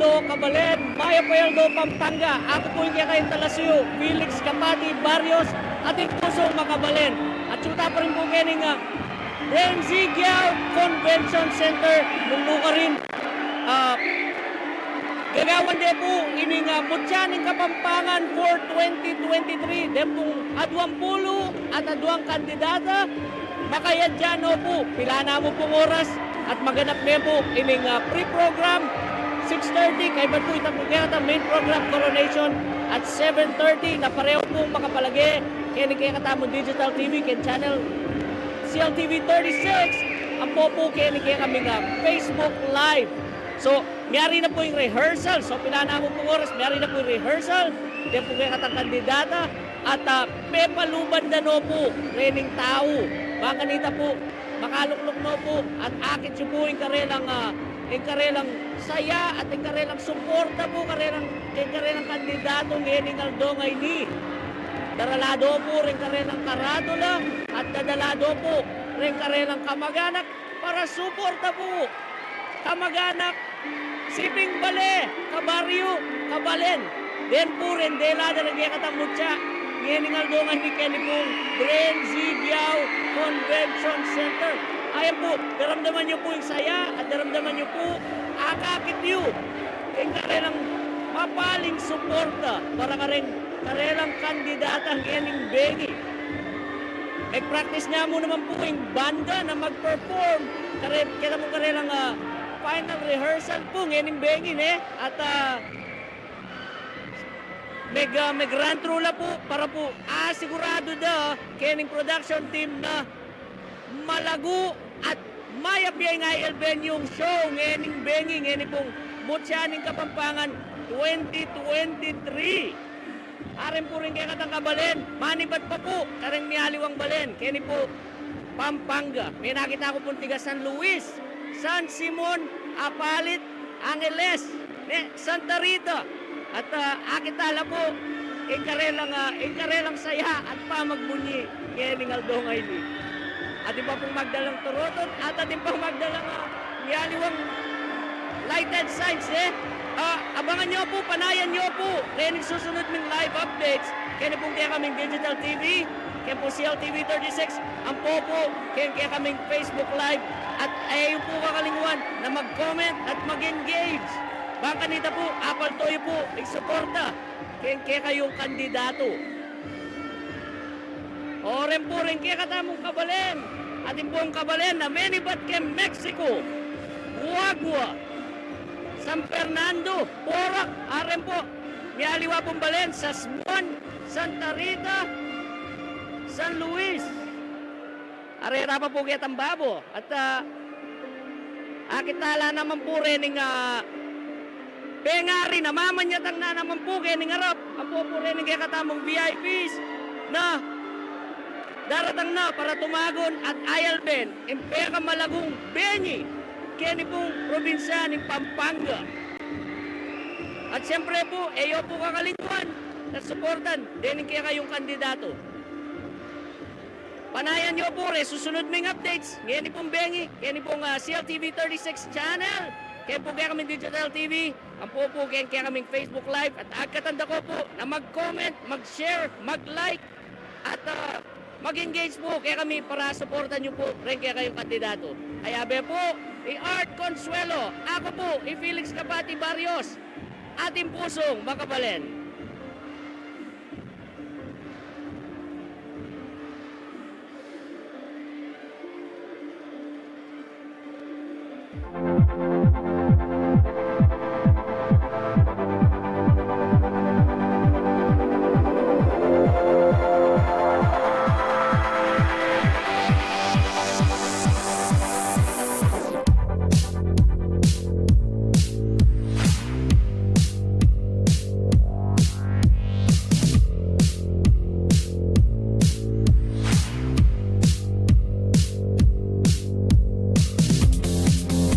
Puerto Cabalen, Maya Puerto, Pampanga. Ako po yung kaya Talasio, Felix Capati Barrios, ating pusong Makabalen. At suta pa rin po kayo nga Renzigiao Convention Center, nung rin. Gagawan din po ining Mutyaning Kapampangan for 2023. Den pong adwang pulo at adwang kandidata. Makayad dyan po, pila na mo pong oras at maganap din po ining pre-program 6:30. Kaya ba po itang main program coronation at 7:30 na pareho pong makapalagi. Kaya ni kaya katamong Digital TV, kaya channel CLTV 36. Ang po kaya ni kaya kami Facebook Live. So, miyari na po yung rehearsal. So, pila na mo pong oras, miyari na po yung rehearsal. Kaya po kaya katang kandidata. At may paluban na no po, rening tao. Mga kanita po, makaluklok no po. At akit siya po yung karelang saya at yung karelang suporta po, karelang kandidato ngayon Aldongay ni. Daralado po rin karelang karadula at dadalado po rin karelang kamag-anak para suporta po. Kamag-anak, Siping Bale, Kabaryo, Kabalen. Den po rin, delada rin kaya katamutsa. Ngayon Aldongay ni Kenny pong Renzigiao Convention Center. Ayan po, daramdaman nyo po yung saya at daramdaman nyo po akakit nyo. Yung karelang mapaling suporta para karelang kandidatang Ening Bengi. Nag-practice nga mo naman po yung banda na mag-perform. Kaya mo karelang final rehearsal po Ening Bengi at mag-run through la po para po sigurado da Kening production team na malago at mayapyay nga ilben yung show Ening Bengi, Ening pong Mutyaning Kapampangan 2023. Arin po rin kaya katang Kabalen, manibat pa po kareng mialiwang balen, kaya po Pampanga. May nakita ko pong tiga San Luis, San Simon, Apalit, Angeles, Santa Rita. At akitala po, ikarelang saya at pamagbunyi kaya ning Aldongay ni. Atin pa pong magdalang turotot at atin pong magdalang mialiwang lighted signs abangan nyo po, panayan nyo po kaya susunod ming live updates kaya pong kaya kaming Digital TV, kaya po CLTV 36 ang po kaya kaming Facebook Live at ayaw po kakalinguan na mag-comment at mag-engage. Baka kanita po, apal toyo po, igsuporta kaya kayong kandidato. Oren po rin kaya katamong Kabalen atin po ang Kabalen na Menibat kay Mexico, Guagua, San Fernando, Porac, aren po, mialiwa pong balen, Sasmuan, Santa Rita, San Luis. Arera pa po kaya Tambabo. At akitala naman po rin ng pengari na mamanyatang na naman po kaya ng harap. Ang po rin ng kaya katamong VIPs na daratang na para tumagon at ayalben impeka malagong Bengi kaya pong probinsya ng Pampanga. At siyempre po, eyo po kakalingkuhan na supportan din kaya kayong kandidato. Panayan nyo po rin, susunod ming updates. Ngayon pong Bengi, kaya pong CLTV 36 channel. Kaya po kaya kaming Digital TV. Ang po kaya kaming Facebook Live. At agkatanda ko po na mag-comment, mag-share, mag-like. At mag-engage po kaya kami para supportan nyo po rin kaya kayong kandidato. Ayabe po, Art Consuelo. Ako po, Felix Capati Barrios. Ating pusong Makabalen.